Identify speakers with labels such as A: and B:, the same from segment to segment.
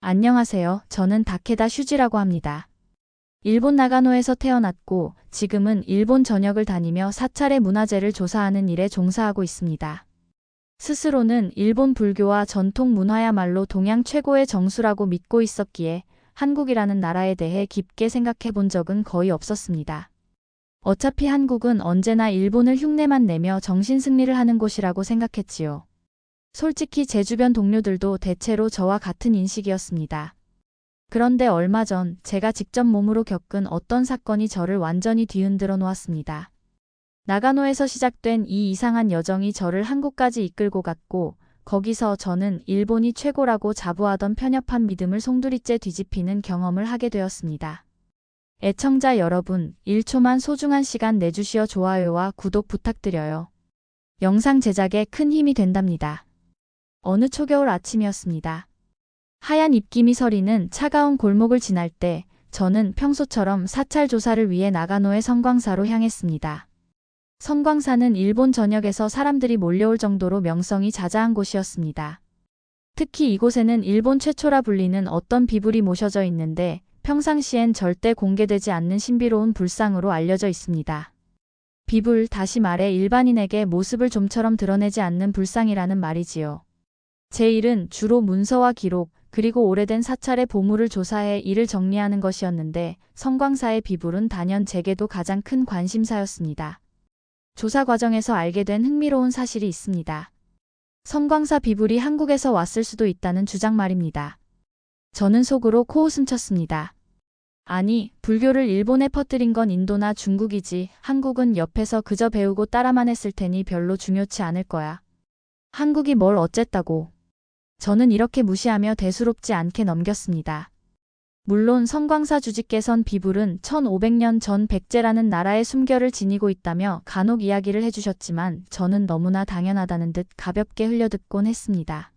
A: 안녕하세요. 저는 다케다 슈지라고 합니다. 일본 나가노에서 태어났고 지금은 일본 전역을 다니며 사찰의 문화재를 조사하는 일에 종사하고 있습니다. 스스로는 일본 불교와 전통 문화야말로 동양 최고의 정수라고 믿고 있었기에 한국이라는 나라에 대해 깊게 생각해 본 적은 거의 없었습니다. 어차피 한국은 언제나 일본을 흉내만 내며 정신승리를 하는 곳이라고 생각했지요. 솔직히 제 주변 동료들도 대체로 저와 같은 인식이었습니다. 그런데 얼마 전 제가 직접 몸으로 겪은 어떤 사건이 저를 완전히 뒤흔들어 놓았습니다. 나가노에서 시작된 이 이상한 여정이 저를 한국까지 이끌고 갔고 거기서 저는 일본이 최고라고 자부하던 편협한 믿음을 송두리째 뒤집히는 경험을 하게 되었습니다. 애청자 여러분, 1초만 소중한 시간 내주시어 좋아요와 구독 부탁드려요. 영상 제작에 큰 힘이 된답니다. 어느 초겨울 아침이었습니다. 하얀 입김이 서리는 차가운 골목을 지날 때 저는 평소처럼 사찰 조사를 위해 나가노의 선광사로 향했습니다. 선광사는 일본 전역에서 사람들이 몰려올 정도로 명성이 자자한 곳이었습니다. 특히 이곳에는 일본 최초라 불리는 어떤 비불이 모셔져 있는데 평상시엔 절대 공개되지 않는 신비로운 불상으로 알려져 있습니다. 비불, 다시 말해 일반인에게 모습을 좀처럼 드러내지 않는 불상이라는 말이지요. 제 일은 주로 문서와 기록, 그리고 오래된 사찰의 보물을 조사해 이를 정리하는 것이었는데 선광사의 비불은 단연 제게도 가장 큰 관심사였습니다. 조사 과정에서 알게 된 흥미로운 사실이 있습니다. 선광사 비불이 한국에서 왔을 수도 있다는 주장 말입니다. 저는 속으로 코웃음 쳤습니다. 아니, 불교를 일본에 퍼뜨린 건 인도나 중국이지 한국은 옆에서 그저 배우고 따라만 했을 테니 별로 중요치 않을 거야. 한국이 뭘 어쨌다고. 저는 이렇게 무시하며 대수롭지 않게 넘겼습니다. 물론 선광사 주지께선 비불은 1500년 전 백제라는 나라의 숨결을 지니고 있다며 간혹 이야기를 해주셨지만 저는 너무나 당연하다는 듯 가볍게 흘려듣곤 했습니다.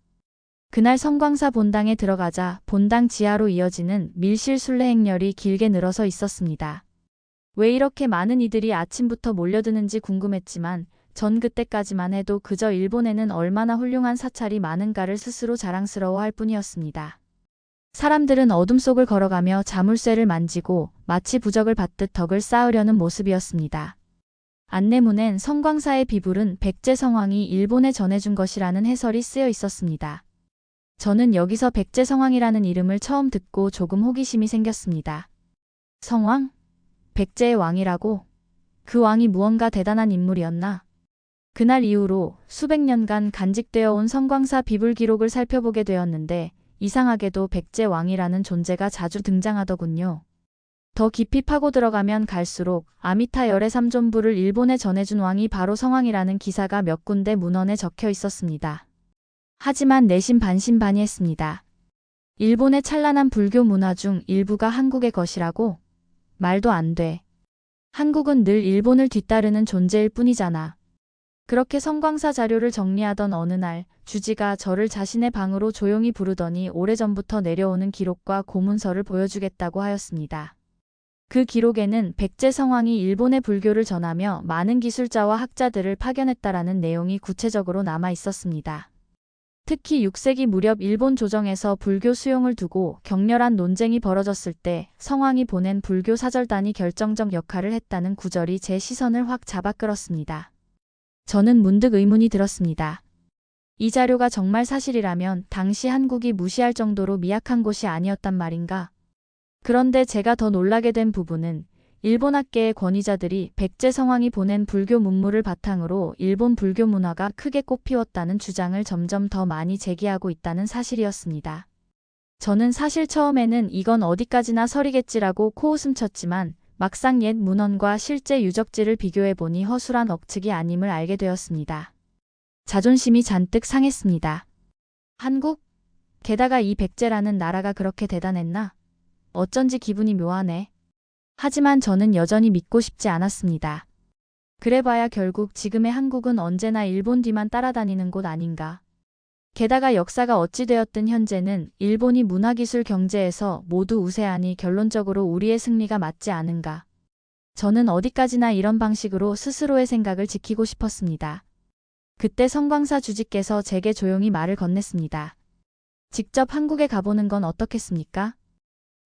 A: 그날 선광사 본당에 들어가자 본당 지하로 이어지는 밀실 순례 행렬이 길게 늘어서 있었습니다. 왜 이렇게 많은 이들이 아침부터 몰려드는지 궁금했지만 전 그때까지만 해도 그저 일본에는 얼마나 훌륭한 사찰이 많은가를 스스로 자랑스러워할 뿐이었습니다. 사람들은 어둠 속을 걸어가며 자물쇠를 만지고 마치 부적을 받듯 덕을 쌓으려는 모습이었습니다. 안내문엔 선광사의 비불은 백제 성왕이 일본에 전해준 것이라는 해설이 쓰여 있었습니다. 저는 여기서 백제 성왕이라는 이름을 처음 듣고 조금 호기심이 생겼습니다. 성왕? 백제의 왕이라고? 그 왕이 무언가 대단한 인물이었나? 그날 이후로 수백 년간 간직되어 온 선광사 비불 기록을 살펴보게 되었는데 이상하게도 백제 왕이라는 존재가 자주 등장하더군요. 더 깊이 파고 들어가면 갈수록 아미타 열애 삼존부를 일본에 전해준 왕이 바로 성왕이라는 기사가 몇 군데 문헌에 적혀 있었습니다. 하지만 내심 반신반의했습니다. 일본의 찬란한 불교 문화 중 일부가 한국의 것이라고? 말도 안 돼. 한국은 늘 일본을 뒤따르는 존재일 뿐이잖아. 그렇게 선광사 자료를 정리하던 어느 날 주지가 저를 자신의 방으로 조용히 부르더니 오래전부터 내려오는 기록과 고문서를 보여주겠다고 하였습니다. 그 기록에는 백제 성왕이 일본의 불교를 전하며 많은 기술자와 학자들을 파견했다라는 내용이 구체적으로 남아 있었습니다. 특히 6세기 무렵 일본 조정에서 불교 수용을 두고 격렬한 논쟁이 벌어졌을 때 성왕이 보낸 불교 사절단이 결정적 역할을 했다는 구절이 제 시선을 확 잡아끌었습니다. 저는 문득 의문이 들었습니다. 이 자료가 정말 사실이라면 당시 한국이 무시할 정도로 미약한 곳이 아니었단 말인가? 그런데 제가 더 놀라게 된 부분은 일본학계의 권위자들이 백제 성왕이 보낸 불교 문물을 바탕으로 일본 불교 문화가 크게 꽃피웠다는 주장을 점점 더 많이 제기하고 있다는 사실이었습니다. 저는 사실 처음에는 이건 어디까지나 설이겠지라고 코웃음 쳤지만 막상 옛 문헌과 실제 유적지를 비교해보니 허술한 억측이 아님을 알게 되었습니다. 자존심이 잔뜩 상했습니다. 한국? 게다가 이 백제라는 나라가 그렇게 대단했나? 어쩐지 기분이 묘하네. 하지만 저는 여전히 믿고 싶지 않았습니다. 그래봐야 결국 지금의 한국은 언제나 일본 뒤만 따라다니는 곳 아닌가. 게다가 역사가 어찌 되었든 현재는 일본이 문화기술 경제에서 모두 우세하니 결론적으로 우리의 승리가 맞지 않은가. 저는 어디까지나 이런 방식으로 스스로의 생각을 지키고 싶었습니다. 그때 선광사 주지께서 제게 조용히 말을 건넸습니다. 직접 한국에 가보는 건 어떻겠습니까?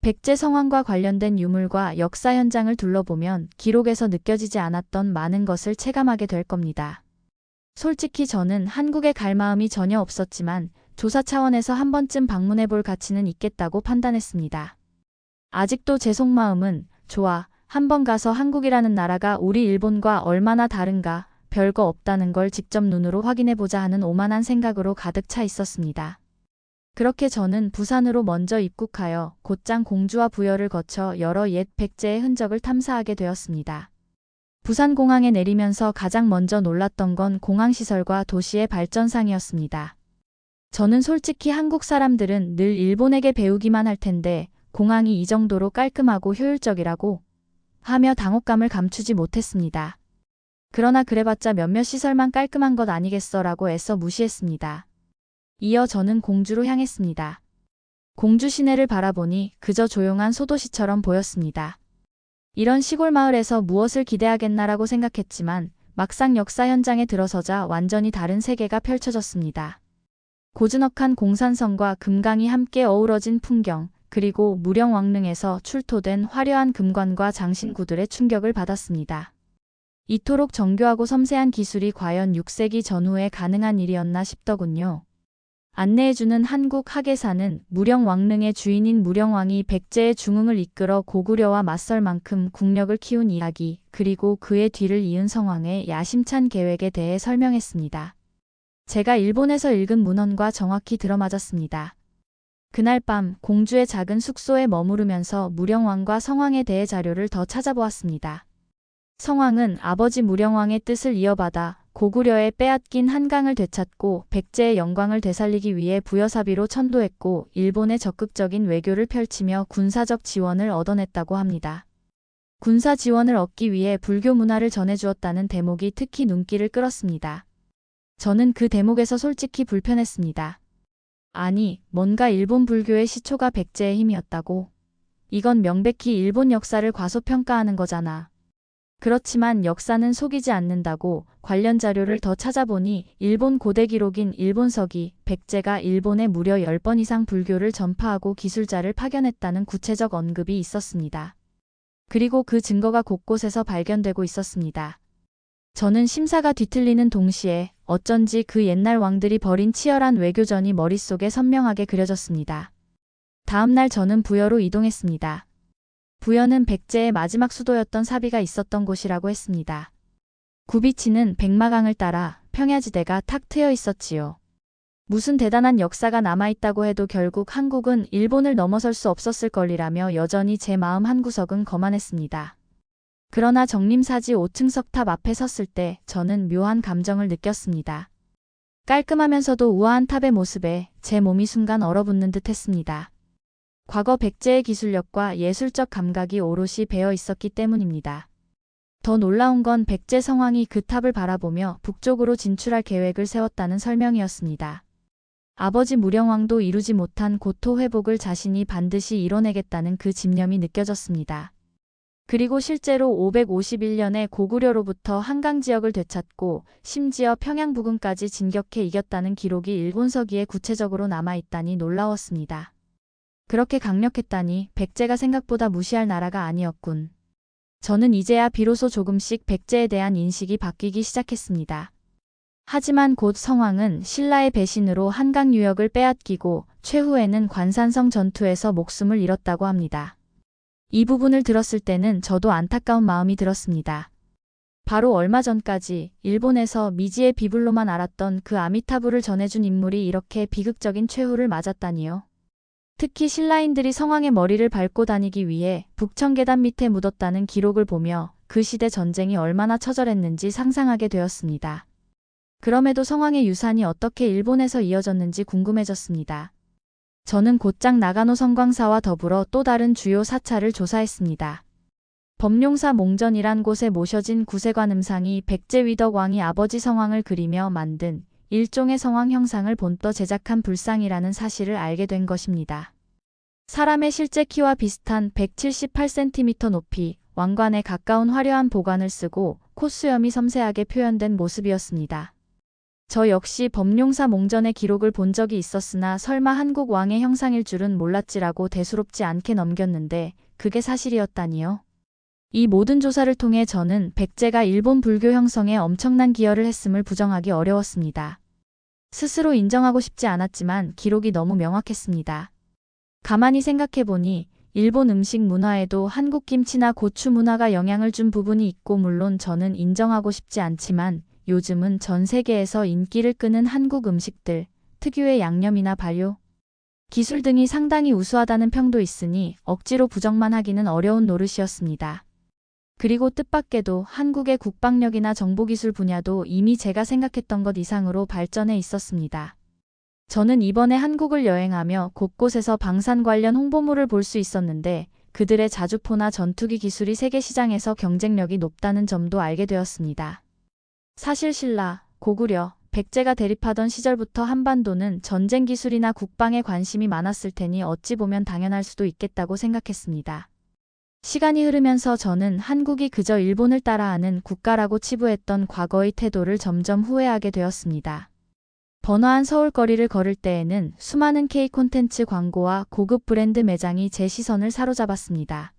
A: 백제 성황과 관련된 유물과 역사 현장을 둘러보면 기록에서 느껴지지 않았던 많은 것을 체감하게 될 겁니다. 솔직히 저는 한국에 갈 마음이 전혀 없었지만 조사 차원에서 한 번쯤 방문해 볼 가치는 있겠다고 판단했습니다. 아직도 제 속마음은 좋아, 한번 가서 한국이라는 나라가 우리 일본과 얼마나 다른가, 별거 없다는 걸 직접 눈으로 확인해 보자 하는 오만한 생각으로 가득 차 있었습니다. 그렇게 저는 부산으로 먼저 입국하여 곧장 공주와 부여를 거쳐 여러 옛 백제의 흔적을 탐사하게 되었습니다. 부산공항에 내리면서 가장 먼저 놀랐던 건 공항시설과 도시의 발전상이었습니다. 저는 솔직히 한국 사람들은 늘 일본에게 배우기만 할 텐데 공항이 이 정도로 깔끔하고 효율적이라고 하며 당혹감을 감추지 못했습니다. 그러나 그래봤자 몇몇 시설만 깔끔한 것 아니겠어라고 애써 무시했습니다. 이어 저는 공주로 향했습니다. 공주 시내를 바라보니 그저 조용한 소도시처럼 보였습니다. 이런 시골 마을에서 무엇을 기대하겠나라고 생각했지만 막상 역사 현장에 들어서자 완전히 다른 세계가 펼쳐졌습니다. 고즈넉한 공산성과 금강이 함께 어우러진 풍경, 그리고 무령왕릉에서 출토된 화려한 금관과 장신구들의 충격을 받았습니다. 이토록 정교하고 섬세한 기술이 과연 6세기 전후에 가능한 일이었나 싶더군요. 안내해주는 한국 학예사는 무령왕릉의 주인인 무령왕이 백제의 중흥을 이끌어 고구려와 맞설 만큼 국력을 키운 이야기, 그리고 그의 뒤를 이은 성왕의 야심찬 계획에 대해 설명했습니다. 제가 일본에서 읽은 문헌과 정확히 들어맞았습니다. 그날 밤 공주의 작은 숙소에 머무르면서 무령왕과 성왕에 대해 자료를 더 찾아보았습니다. 성왕은 아버지 무령왕의 뜻을 이어받아 고구려에 빼앗긴 한강을 되찾고 백제의 영광을 되살리기 위해 부여사비로 천도했고 일본에 적극적인 외교를 펼치며 군사적 지원을 얻어냈다고 합니다. 군사 지원을 얻기 위해 불교 문화를 전해주었다는 대목이 특히 눈길을 끌었습니다. 저는 그 대목에서 솔직히 불편했습니다. 아니, 뭔가 일본 불교의 시초가 백제의 힘이었다고? 이건 명백히 일본 역사를 과소평가하는 거잖아. 그렇지만 역사는 속이지 않는다고 관련 자료를 더 찾아보니 일본 고대 기록인 일본서기 백제가 일본에 무려 10번 이상 불교를 전파하고 기술자를 파견했다는 구체적 언급이 있었습니다. 그리고 그 증거가 곳곳에서 발견되고 있었습니다. 저는 심사가 뒤틀리는 동시에 어쩐지 그 옛날 왕들이 벌인 치열한 외교전이 머릿속에 선명하게 그려졌습니다. 다음 날 저는 부여로 이동했습니다. 부여는 백제의 마지막 수도였던 사비가 있었던 곳이라고 했습니다. 구비치는 백마강을 따라 평야지대가 탁 트여 있었지요. 무슨 대단한 역사가 남아있다고 해도 결국 한국은 일본을 넘어설 수 없었을 걸이라며 여전히 제 마음 한구석은 거만했습니다. 그러나 정림사지 5층 석탑 앞에 섰을 때 저는 묘한 감정을 느꼈습니다. 깔끔하면서도 우아한 탑의 모습에 제 몸이 순간 얼어붙는 듯 했습니다. 과거 백제의 기술력과 예술적 감각이 오롯이 배어 있었기 때문입니다. 더 놀라운 건 백제 성왕이 그 탑을 바라보며 북쪽으로 진출할 계획을 세웠다는 설명이었습니다. 아버지 무령왕도 이루지 못한 고토 회복을 자신이 반드시 이뤄내겠다는 그 집념이 느껴졌습니다. 그리고 실제로 551년에 고구려로부터 한강 지역을 되찾고 심지어 평양 부근까지 진격해 이겼다는 기록이 일본서기에 구체적으로 남아있다니 놀라웠습니다. 그렇게 강력했다니 백제가 생각보다 무시할 나라가 아니었군. 저는 이제야 비로소 조금씩 백제에 대한 인식이 바뀌기 시작했습니다. 하지만 곧 성왕은 신라의 배신으로 한강 유역을 빼앗기고 최후에는 관산성 전투에서 목숨을 잃었다고 합니다. 이 부분을 들었을 때는 저도 안타까운 마음이 들었습니다. 바로 얼마 전까지 일본에서 미지의 비블로만 알았던 그 아미타부를 전해준 인물이 이렇게 비극적인 최후를 맞았다니요. 특히 신라인들이 성왕의 머리를 밟고 다니기 위해 북청계단 밑에 묻었다는 기록을 보며 그 시대 전쟁이 얼마나 처절했는지 상상하게 되었습니다. 그럼에도 성왕의 유산이 어떻게 일본에서 이어졌는지 궁금해졌습니다. 저는 곧장 나가노 성광사와 더불어 또 다른 주요 사찰을 조사했습니다. 법룡사 몽전이란 곳에 모셔진 구세관 음상이 백제 위덕왕이 아버지 성왕을 그리며 만든 일종의 성왕 형상을 본떠 제작한 불상이라는 사실을 알게 된 것입니다. 사람의 실제 키와 비슷한 178cm 높이, 왕관에 가까운 화려한 보관을 쓰고 콧수염이 섬세하게 표현된 모습이었습니다. 저 역시 범용사 몽전의 기록을 본 적이 있었으나 설마 한국 왕의 형상일 줄은 몰랐지라고 대수롭지 않게 넘겼는데 그게 사실이었다니요. 이 모든 조사를 통해 저는 백제가 일본 불교 형성에 엄청난 기여를 했음을 부정하기 어려웠습니다. 스스로 인정하고 싶지 않았지만 기록이 너무 명확했습니다. 가만히 생각해보니 일본 음식 문화에도 한국 김치나 고추 문화가 영향을 준 부분이 있고 물론 저는 인정하고 싶지 않지만 요즘은 전 세계에서 인기를 끄는 한국 음식들, 특유의 양념이나 발효, 기술 등이 상당히 우수하다는 평도 있으니 억지로 부정만 하기는 어려운 노릇이었습니다. 그리고 뜻밖에도 한국의 국방력이나 정보기술 분야도 이미 제가 생각했던 것 이상으로 발전해 있었습니다. 저는 이번에 한국을 여행하며 곳곳에서 방산 관련 홍보물을 볼 수 있었는데 그들의 자주포나 전투기 기술이 세계 시장에서 경쟁력이 높다는 점도 알게 되었습니다. 사실 신라, 고구려, 백제가 대립하던 시절부터 한반도는 전쟁 기술이나 국방에 관심이 많았을 테니 어찌 보면 당연할 수도 있겠다고 생각했습니다. 시간이 흐르면서 저는 한국이 그저 일본을 따라하는 국가라고 치부했던 과거의 태도를 점점 후회하게 되었습니다. 번화한 서울거리를 걸을 때에는 수많은 K 콘텐츠 광고와 고급 브랜드 매장이 제 시선을 사로잡았습니다.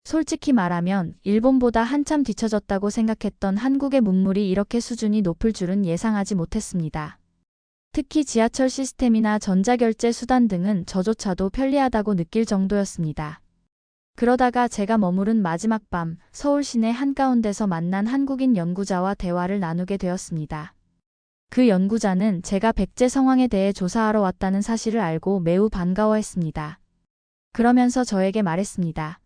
A: 솔직히 말하면 일본보다 한참 뒤처졌다고 생각했던 한국의 문물이 이렇게 수준이 높을 줄은 예상하지 못했습니다. 특히 지하철 시스템이나 전자결제 수단 등은 저조차도 편리하다고 느낄 정도였습니다. 그러다가 제가 머무른 마지막 밤 서울 시내 한가운데서 만난 한국인 연구자와 대화를 나누게 되었습니다. 그 연구자는 제가 백제 성황에 대해 조사하러 왔다는 사실을 알고 매우 반가워했습니다. 그러면서 저에게 말했습니다.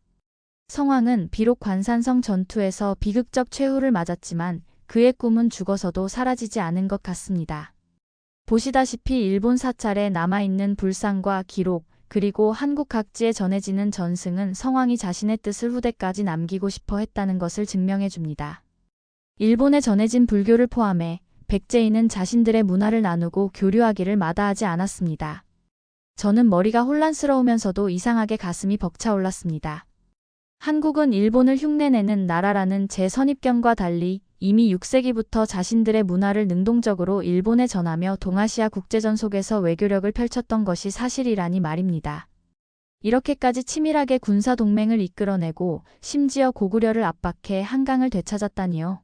A: 성황은 비록 관산성 전투에서 비극적 최후를 맞았지만 그의 꿈은 죽어서도 사라지지 않은 것 같습니다. 보시다시피 일본 사찰에 남아있는 불상과 기록, 그리고 한국 각지에 전해지는 전승은 성황이 자신의 뜻을 후대까지 남기고 싶어 했다는 것을 증명해 줍니다. 일본에 전해진 불교를 포함해 백제인은 자신들의 문화를 나누고 교류하기를 마다하지 않았습니다. 저는 머리가 혼란스러우면서도 이상하게 가슴이 벅차올랐습니다. 한국은 일본을 흉내내는 나라라는 제 선입견과 달리 이미 6세기부터 자신들의 문화를 능동적으로 일본에 전하며 동아시아 국제전 속에서 외교력을 펼쳤던 것이 사실이라니 말입니다. 이렇게까지 치밀하게 군사동맹을 이끌어내고 심지어 고구려를 압박해 한강을 되찾았다니요.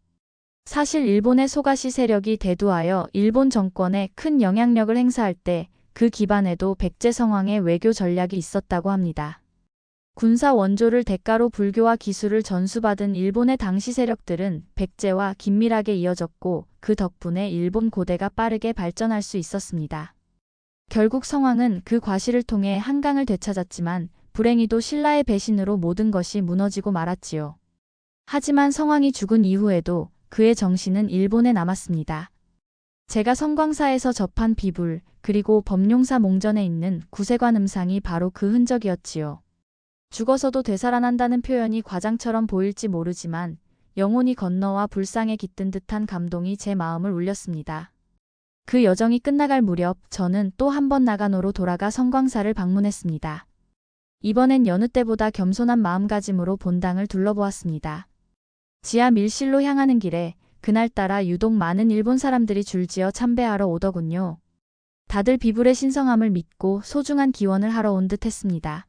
A: 사실 일본의 소가시 세력이 대두하여 일본 정권에 큰 영향력을 행사할 때 그 기반에도 백제 성황의 외교 전략이 있었다고 합니다. 군사 원조를 대가로 불교와 기술을 전수받은 일본의 당시 세력들은 백제와 긴밀하게 이어졌고 그 덕분에 일본 고대가 빠르게 발전할 수 있었습니다. 결국 성황은 그 과실을 통해 한강을 되찾았지만 불행히도 신라의 배신으로 모든 것이 무너지고 말았지요. 하지만 성황이 죽은 이후에도 그의 정신은 일본에 남았습니다. 제가 성광사에서 접한 비불 그리고 범용사 몽전에 있는 구세관 음상이 바로 그 흔적이었지요. 죽어서도 되살아난다는 표현이 과장처럼 보일지 모르지만 영혼이 건너와 불상에 깃든 듯한 감동이 제 마음을 울렸습니다. 그 여정이 끝나갈 무렵 저는 또 한 번 나가노로 돌아가 성광사를 방문했습니다. 이번엔 여느 때보다 겸손한 마음가짐으로 본당을 둘러보았습니다. 지하 밀실로 향하는 길에 그날따라 유독 많은 일본 사람들이 줄지어 참배하러 오더군요. 다들 비불의 신성함을 믿고 소중한 기원을 하러 온 듯 했습니다.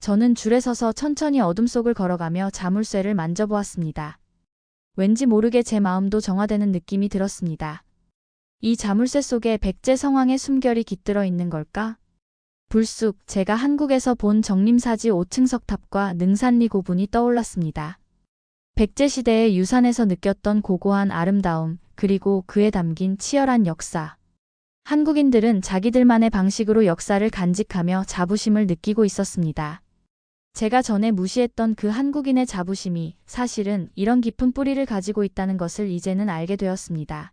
A: 저는 줄에 서서 천천히 어둠 속을 걸어가며 자물쇠를 만져보았습니다. 왠지 모르게 제 마음도 정화되는 느낌이 들었습니다. 이 자물쇠 속에 백제 성황의 숨결이 깃들어 있는 걸까? 불쑥 제가 한국에서 본 정림사지 5층 석탑과 능산리 고분이 떠올랐습니다. 백제시대의 유산에서 느꼈던 고고한 아름다움, 그리고 그에 담긴 치열한 역사. 한국인들은 자기들만의 방식으로 역사를 간직하며 자부심을 느끼고 있었습니다. 제가 전에 무시했던 그 한국인의 자부심이 사실은 이런 깊은 뿌리를 가지고 있다는 것을 이제는 알게 되었습니다.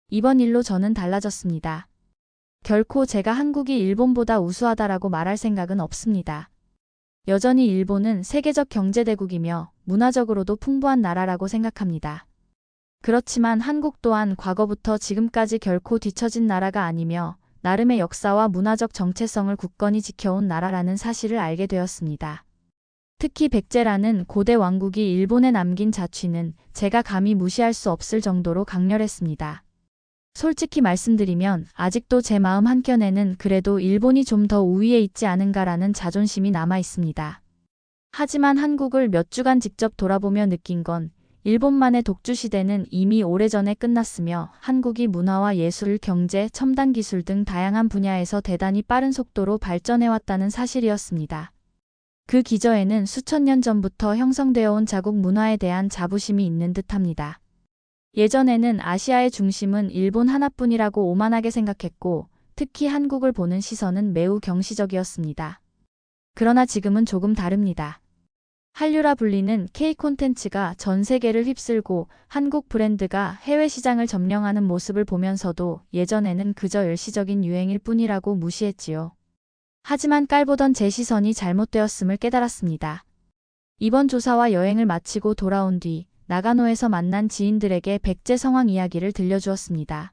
A: 이번 일로 저는 달라졌습니다. 결코 제가 한국이 일본보다 우수하다라고 말할 생각은 없습니다. 여전히 일본은 세계적 경제대국이며 문화적으로도 풍부한 나라라고 생각합니다. 그렇지만 한국 또한 과거부터 지금까지 결코 뒤처진 나라가 아니며 나름의 역사와 문화적 정체성을 굳건히 지켜온 나라라는 사실을 알게 되었습니다. 특히 백제라는 고대 왕국이 일본에 남긴 자취는 제가 감히 무시할 수 없을 정도로 강렬했습니다. 솔직히 말씀드리면 아직도 제 마음 한켠에는 그래도 일본이 좀 더 우위에 있지 않은가라는 자존심이 남아 있습니다. 하지만 한국을 몇 주간 직접 돌아보며 느낀 건 일본만의 독주 시대는 이미 오래전에 끝났으며 한국이 문화와 예술, 경제, 첨단 기술 등 다양한 분야에서 대단히 빠른 속도로 발전해왔다는 사실이었습니다. 그 기저에는 수천 년 전부터 형성되어 온 자국 문화에 대한 자부심이 있는 듯합니다. 예전에는 아시아의 중심은 일본 하나뿐이라고 오만하게 생각했고 특히 한국을 보는 시선은 매우 경시적이었습니다. 그러나 지금은 조금 다릅니다. 한류라 불리는 K 콘텐츠가 전 세계를 휩쓸고 한국 브랜드가 해외 시장을 점령하는 모습을 보면서도 예전에는 그저 일시적인 유행일 뿐이라고 무시했지요. 하지만 깔보던 제 시선이 잘못되었음을 깨달았습니다. 이번 조사와 여행을 마치고 돌아온 뒤 나가노에서 만난 지인들에게 백제 성황 이야기를 들려주었습니다.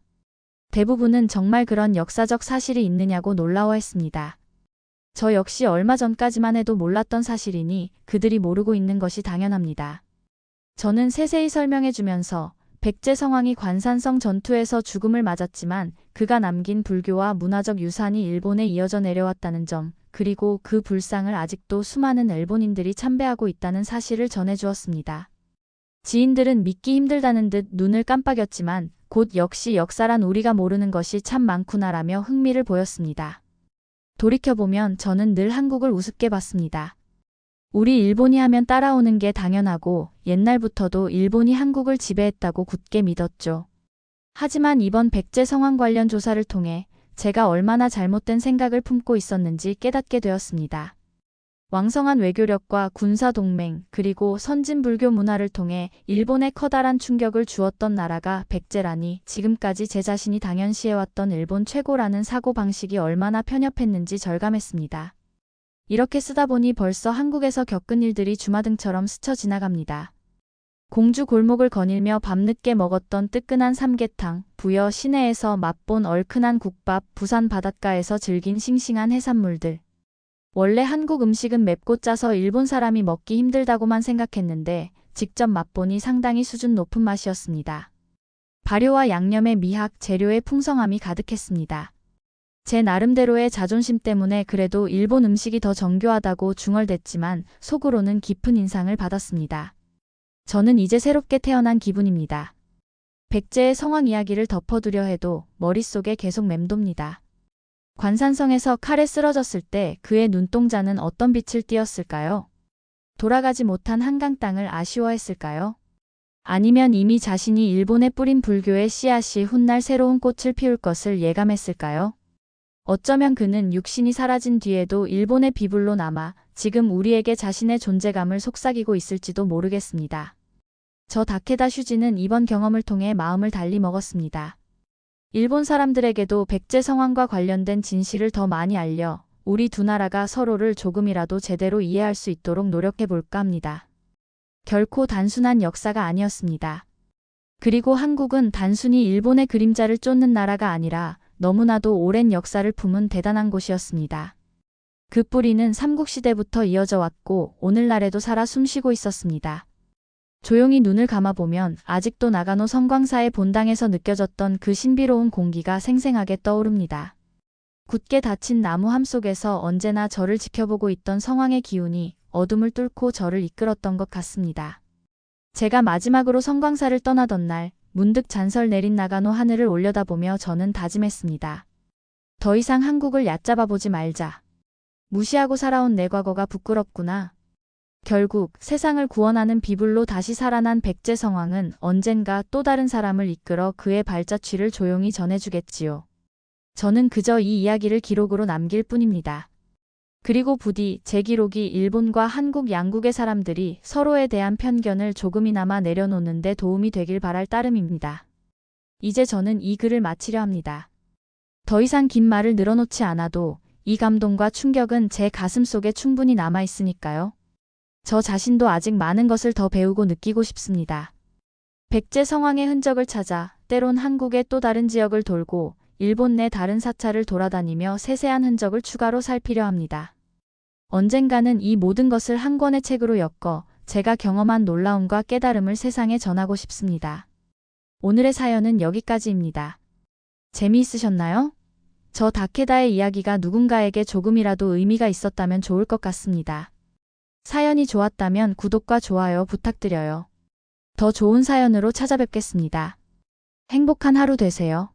A: 대부분은 정말 그런 역사적 사실이 있느냐고 놀라워했습니다. 저 역시 얼마 전까지만 해도 몰랐던 사실이니 그들이 모르고 있는 것이 당연합니다. 저는 세세히 설명해주면서 백제 성황이 관산성 전투에서 죽음을 맞았지만 그가 남긴 불교와 문화적 유산이 일본에 이어져 내려왔다는 점, 그리고 그 불상을 아직도 수많은 일본인들이 참배하고 있다는 사실을 전해주었습니다. 지인들은 믿기 힘들다는 듯 눈을 깜빡였지만 곧 역시 역사란 우리가 모르는 것이 참 많구나라며 흥미를 보였습니다. 돌이켜보면 저는 늘 한국을 우습게 봤습니다. 우리 일본이 하면 따라오는 게 당연하고 옛날부터도 일본이 한국을 지배했다고 굳게 믿었죠. 하지만 이번 백제 성황 관련 조사를 통해 제가 얼마나 잘못된 생각을 품고 있었는지 깨닫게 되었습니다. 왕성한 외교력과 군사동맹 그리고 선진 불교 문화를 통해 일본에 커다란 충격을 주었던 나라가 백제라니 지금까지 제 자신이 당연시해왔던 일본 최고라는 사고방식이 얼마나 편협했는지 절감했습니다. 이렇게 쓰다 보니 벌써 한국에서 겪은 일들이 주마등처럼 스쳐 지나갑니다. 공주 골목을 거닐며 밤늦게 먹었던 뜨끈한 삼계탕, 부여 시내에서 맛본 얼큰한 국밥, 부산 바닷가에서 즐긴 싱싱한 해산물들. 원래 한국 음식은 맵고 짜서 일본 사람이 먹기 힘들다고만 생각했는데 직접 맛보니 상당히 수준 높은 맛이었습니다. 발효와 양념의 미학, 재료의 풍성함이 가득했습니다. 제 나름대로의 자존심 때문에 그래도 일본 음식이 더 정교하다고 중얼댔지만 속으로는 깊은 인상을 받았습니다. 저는 이제 새롭게 태어난 기분입니다. 백제의 성황 이야기를 덮어두려 해도 머릿속에 계속 맴돕니다. 관산성에서 칼에 쓰러졌을 때 그의 눈동자는 어떤 빛을 띠었을까요? 돌아가지 못한 한강 땅을 아쉬워했을까요? 아니면 이미 자신이 일본에 뿌린 불교의 씨앗이 훗날 새로운 꽃을 피울 것을 예감했을까요? 어쩌면 그는 육신이 사라진 뒤에도 일본의 비불로 남아 지금 우리에게 자신의 존재감을 속삭이고 있을지도 모르겠습니다. 저 다케다 슈지는 이번 경험을 통해 마음을 달리 먹었습니다. 일본 사람들에게도 백제 성황과 관련된 진실을 더 많이 알려 우리 두 나라가 서로를 조금이라도 제대로 이해할 수 있도록 노력해 볼까 합니다. 결코 단순한 역사가 아니었습니다. 그리고 한국은 단순히 일본의 그림자를 쫓는 나라가 아니라 너무나도 오랜 역사를 품은 대단한 곳이었습니다. 그 뿌리는 삼국시대부터 이어져 왔고 오늘날에도 살아 숨쉬고 있었습니다. 조용히 눈을 감아보면 아직도 나가노 성광사의 본당에서 느껴졌던 그 신비로운 공기가 생생하게 떠오릅니다. 굳게 닫힌 나무함 속에서 언제나 저를 지켜보고 있던 성황의 기운이 어둠을 뚫고 저를 이끌었던 것 같습니다. 제가 마지막으로 성광사를 떠나던 날 문득 잔설 내린 나가노 하늘을 올려다보며 저는 다짐했습니다. 더 이상 한국을 얕잡아보지 말자. 무시하고 살아온 내 과거가 부끄럽구나. 결국 세상을 구원하는 비불로 다시 살아난 백제 성황은 언젠가 또 다른 사람을 이끌어 그의 발자취를 조용히 전해주겠지요. 저는 그저 이 이야기를 기록으로 남길 뿐입니다. 그리고 부디 제 기록이 일본과 한국 양국의 사람들이 서로에 대한 편견을 조금이나마 내려놓는 데 도움이 되길 바랄 따름입니다. 이제 저는 이 글을 마치려 합니다. 더 이상 긴 말을 늘어놓지 않아도 이 감동과 충격은 제 가슴 속에 충분히 남아있으니까요. 저 자신도 아직 많은 것을 더 배우고 느끼고 싶습니다. 백제 성황의 흔적을 찾아 때론 한국의 또 다른 지역을 돌고 일본 내 다른 사찰을 돌아다니며 세세한 흔적을 추가로 살피려 합니다. 언젠가는 이 모든 것을 한 권의 책으로 엮어 제가 경험한 놀라움과 깨달음을 세상에 전하고 싶습니다. 오늘의 사연은 여기까지입니다. 재미있으셨나요? 저 다케다의 이야기가 누군가에게 조금이라도 의미가 있었다면 좋을 것 같습니다. 사연이 좋았다면 구독과 좋아요 부탁드려요. 더 좋은 사연으로 찾아뵙겠습니다. 행복한 하루 되세요.